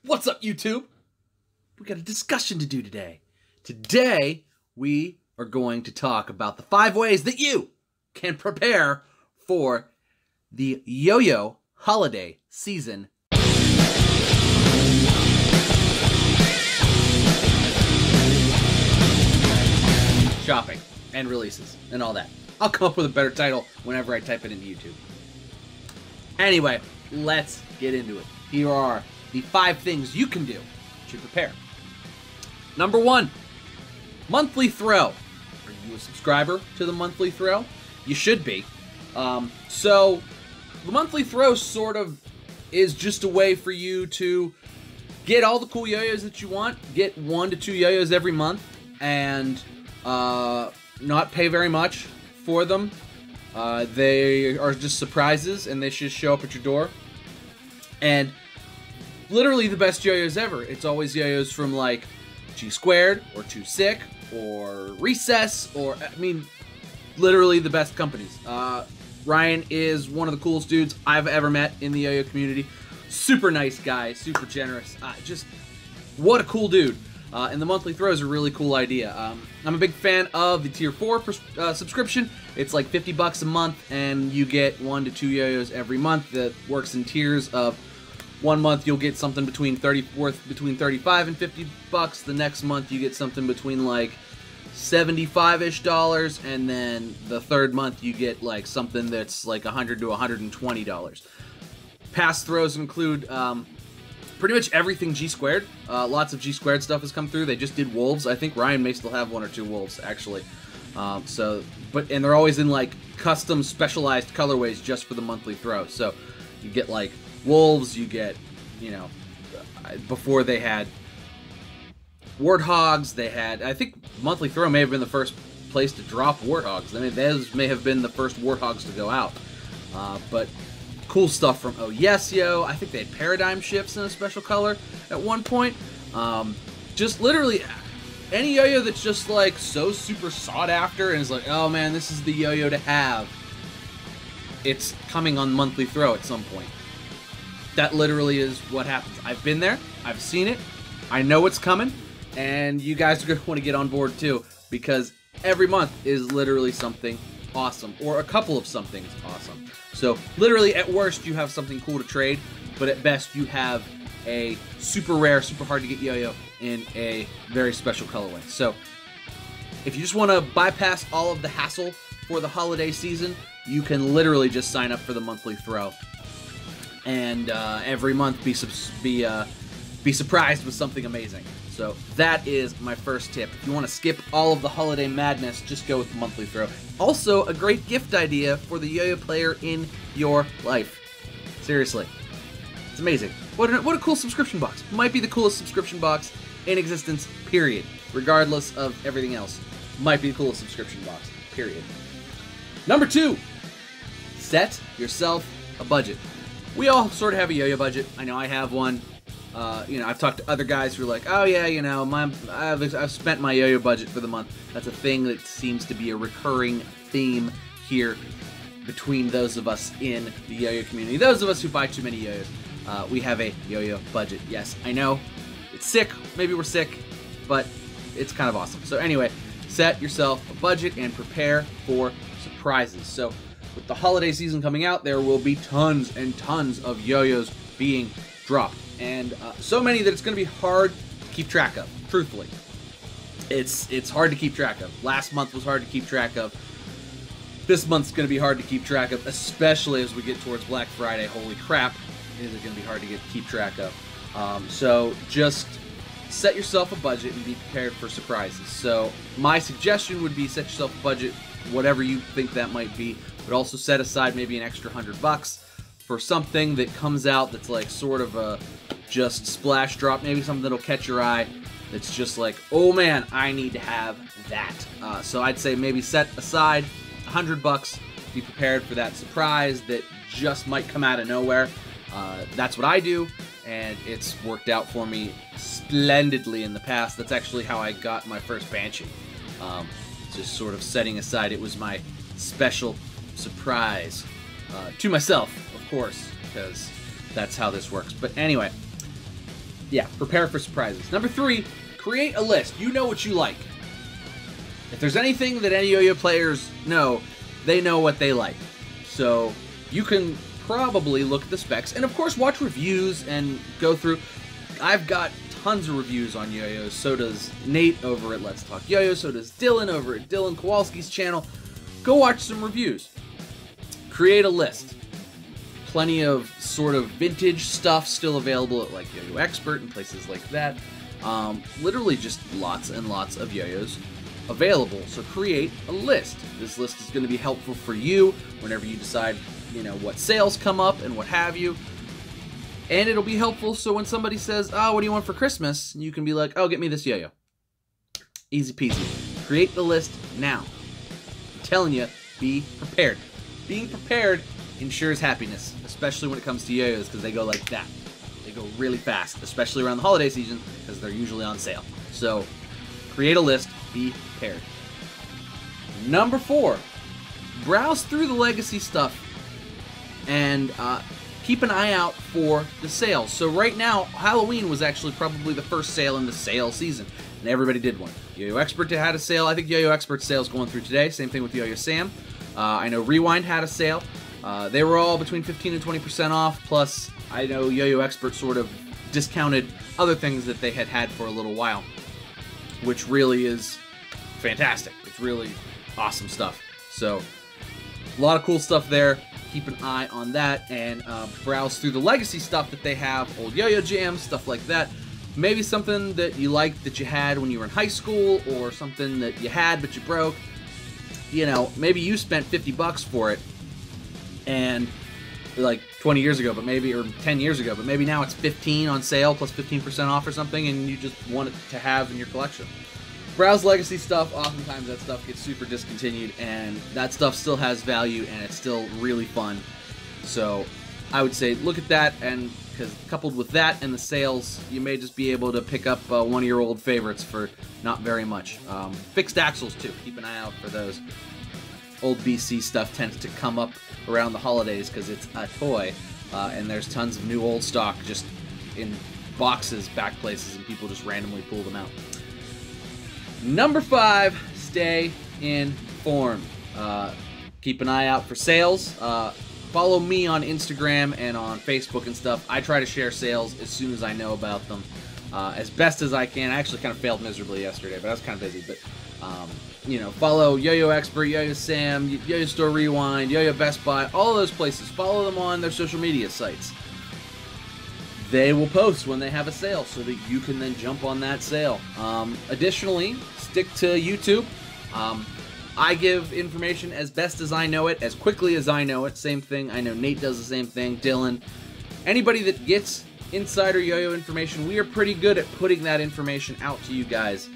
What's up, YouTube? We got a discussion to do today. Today, we are going to talk about the 5 ways that you can prepare for the yo-yo holiday season. Shopping and releases and all that. I'll come up with a better title whenever I type it into YouTube. Anyway, let's get into it. Here are the 5 things you can do to prepare. Number 1, monthly throw. Are you a subscriber to the monthly throw? You should be. So the monthly throw sort of is just a way for you to get all the cool yo-yos that you want, get 1 to 2 yo-yos every month, and not pay very much for them. They are just surprises, and they should show up at your door. And literally the best yo-yos ever. It's always yo-yos from like G Squared or Too Sick or Recess, or I mean, literally the best companies. Ryan is one of the coolest dudes I've ever met in the yo-yo community. Super nice guy, super generous. Just what a cool dude. And the monthly throw is a really cool idea. I'm a big fan of the Tier 4 subscription. It's like $50 a month, and you get 1 to 2 yo-yos every month. That works in tiers of 1 month you'll get something between between $35 and $50. The next month you get something between like $75-ish, and then the 3rd month you get like something that's like $100 to $120. Past throws include pretty much everything G Squared. Lots of G Squared stuff has come through. They just did wolves. I think Ryan may still have 1 or 2 wolves actually. And they're always in like custom specialized colorways just for the monthly throw. So you get like wolves, you get, you know, before they had warthogs, they had, I think monthly throw may have been the first place to drop warthogs. I mean, those may have been the first warthogs to go out. But cool stuff from YoYo. I think they had paradigm shifts in a special color at one point. Just literally any yo-yo that's just like so super sought after and is like, oh man, this is the yo-yo to have. It's coming on monthly throw at some point. That literally is what happens. I've been there. I've seen it. I know it's coming. And you guys are going to want to get on board too, because every month is literally something awesome, or a couple of somethings awesome. So literally at worst you have something cool to trade, but at best you have a super rare, super hard to get yo-yo in a very special colorway. So if you just want to bypass all of the hassle for the holiday season, you can literally just sign up for the monthly throw, and every month be surprised with something amazing. So that is my first tip. If you want to skip all of the holiday madness, just go with the monthly throw. Also, a great gift idea for the yo-yo player in your life. Seriously. It's amazing. What a cool subscription box. Might be the coolest subscription box in existence, period. Regardless of everything else. Might be the coolest subscription box, period. Number 2, set yourself a budget. We all sort of have a yo-yo budget. I know I have one. You know, I've talked to other guys who are like, oh yeah, you know, I've spent my yo-yo budget for the month. That's a thing that seems to be a recurring theme here between those of us in the yo-yo community. Those of us who buy too many yo-yos, we have a yo-yo budget. Yes, I know, it's sick, maybe we're sick, but it's kind of awesome. So anyway, set yourself a budget and prepare for surprises. So with the holiday season coming out, there will be tons and tons of yo-yos being dropped. And so many that it's going to be hard to keep track of, truthfully. It's hard to keep track of. Last month was hard to keep track of. This month's going to be hard to keep track of, especially as we get towards Black Friday. Holy crap, is it going to be hard to keep track of. So just set yourself a budget and be prepared for surprises. So my suggestion would be set yourself a budget, whatever you think that might be, but also set aside maybe an extra $100 for something that comes out that's like sort of a just splash drop, maybe something that'll catch your eye, that's just like, oh man, I need to have that. So I'd say maybe set aside $100, be prepared for that surprise that just might come out of nowhere. That's what I do, and it's worked out for me splendidly in the past. That's actually how I got my first Banshee. Just sort of setting aside, it was my special surprise to myself, of course, because that's how this works. But anyway, yeah, prepare for surprises. Number 3, create a list. You know what you like. If there's anything that any yo-yo players know, they know what they like. So you can probably look at the specs, and of course watch reviews and go through. I've got tons of reviews on yo-yos, so does Nate over at Let's Talk Yo-Yo, so does Dylan over at Dylan Kowalski's channel. Go watch some reviews. Create a list. Plenty of sort of vintage stuff still available at like Yo-Yo Expert and places like that. Literally just lots and lots of yo-yos available, so create a list. This list is going to be helpful for you whenever you decide, you know, what sales come up and what have you. And it'll be helpful so when somebody says, oh, what do you want for Christmas? You can be like, oh, get me this yo-yo. Easy peasy. Create the list now. I'm telling you, be prepared. Being prepared ensures happiness, especially when it comes to yo-yos, because they go like that. They go really fast, especially around the holiday season, because they're usually on sale. So, create a list, be prepared. Number 4, browse through the legacy stuff and keep an eye out for the sales. So right now, Halloween was actually probably the first sale in the sale season, and everybody did one. Yo-Yo Expert had a sale. I think Yo-Yo Expert's sale's going through today. Same thing with Yo-Yo Sam. I know Rewind had a sale. They were all between 15 and 20% off, plus I know Yo-Yo Expert sort of discounted other things that they had for a little while, which really is fantastic. It's really awesome stuff. So, a lot of cool stuff there. Keep an eye on that and browse through the legacy stuff that they have, old yo-yo jams, stuff like that. Maybe something that you liked that you had when you were in high school, or something that you had but you broke. You know, maybe you spent 50 bucks for it, and like 20 years ago, but maybe, or 10 years ago, but maybe now it's 15 on sale plus 15% off or something, and you just want it to have in your collection. Browse legacy stuff. Oftentimes that stuff gets super discontinued, and that stuff still has value, and it's still really fun. So I would say look at that, and because coupled with that and the sales, you may just be able to pick up one of your old favorites for not very much. Fixed axles too. Keep an eye out for those. Old BC stuff tends to come up around the holidays because it's a toy, and there's tons of new old stock just in boxes, back places, and people just randomly pull them out. Number 5, stay informed. Keep an eye out for sales. Follow me on Instagram and on Facebook and stuff. I try to share sales as soon as I know about them, as best as I can. I actually kind of failed miserably yesterday, but I was kind of busy. But you know, follow Yo-Yo Expert, Yo-Yo Sam, Yo-Yo Store Rewind, Yo-Yo Best Buy, all of those places. Follow them on their social media sites. They will post when they have a sale so that you can then jump on that sale. Additionally, stick to YouTube. I give information as best as I know it, as quickly as I know it. Same thing. I know Nate does the same thing. Dylan. Anybody that gets insider yo-yo information, we are pretty good at putting that information out to you guys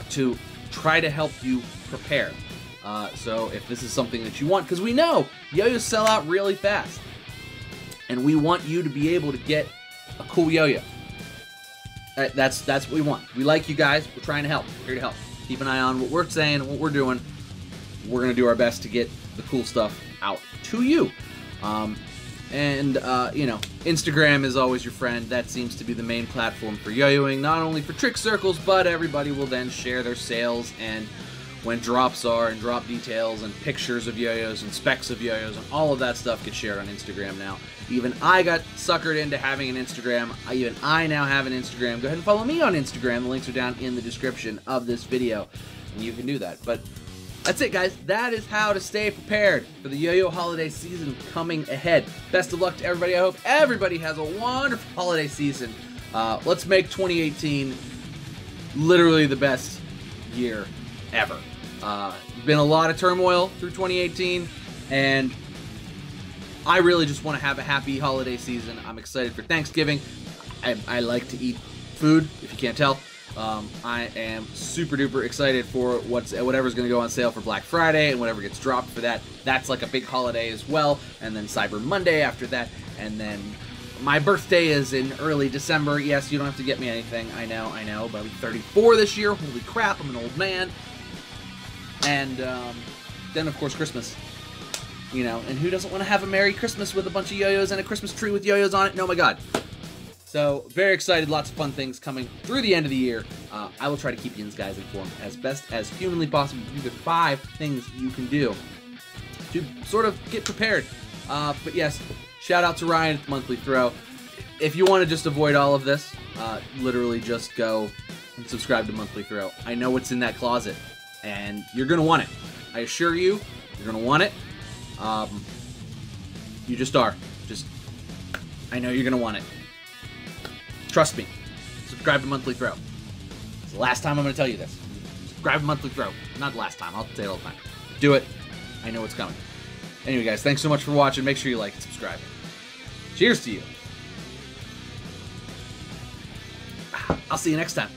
to try to help you prepare. So if this is something that you want, because we know yo-yos sell out really fast, and we want you to be able to get a cool yo-yo. That's what we want. We like you guys. We're trying to help. We're here to help. Keep an eye on what we're saying, what we're doing. We're going to do our best to get the cool stuff out to you. You know, Instagram is always your friend. That seems to be the main platform for yo-yoing, not only for trick circles, but everybody will then share their sales and when drops are, and drop details, and pictures of yo-yos, and specs of yo-yos, and all of that stuff gets shared on Instagram now. Even I got suckered into having an Instagram. Even I now have an Instagram. Go ahead and follow me on Instagram. The links are down in the description of this video, and you can do that. But that's it, guys. That is how to stay prepared for the yo-yo holiday season coming ahead. Best of luck to everybody. I hope everybody has a wonderful holiday season. Let's make 2018 literally the best year ever. Been a lot of turmoil through 2018, and I really just want to have a happy holiday season. I'm excited for Thanksgiving. I like to eat food, if you can't tell. I am super duper excited for whatever's going to go on sale for Black Friday and whatever gets dropped for that. That's like a big holiday as well. And then Cyber Monday after that. And then my birthday is in early December. Yes, you don't have to get me anything. I know. But I'm 34 this year. Holy crap, I'm an old man. And then, of course, Christmas. You know, and who doesn't want to have a Merry Christmas with a bunch of yo-yos and a Christmas tree with yo-yos on it? No, my God. So, very excited, lots of fun things coming through the end of the year. I will try to keep you guys informed as best as humanly possible. These are 5 things you can do to sort of get prepared. But yes, shout out to Ryan at the Monthly Throw. If you want to just avoid all of this, literally just go and subscribe to Monthly Throw. I know what's in that closet, and you're going to want it. I assure you, you're going to want it. You just are. I know you're going to want it. Trust me. Subscribe to Monthly Throw. It's the last time I'm going to tell you this. Subscribe to Monthly Throw. Not the last time. I'll say it all the time. Do it. I know what's coming. Anyway, guys, thanks so much for watching. Make sure you like and subscribe. Cheers to you. I'll see you next time.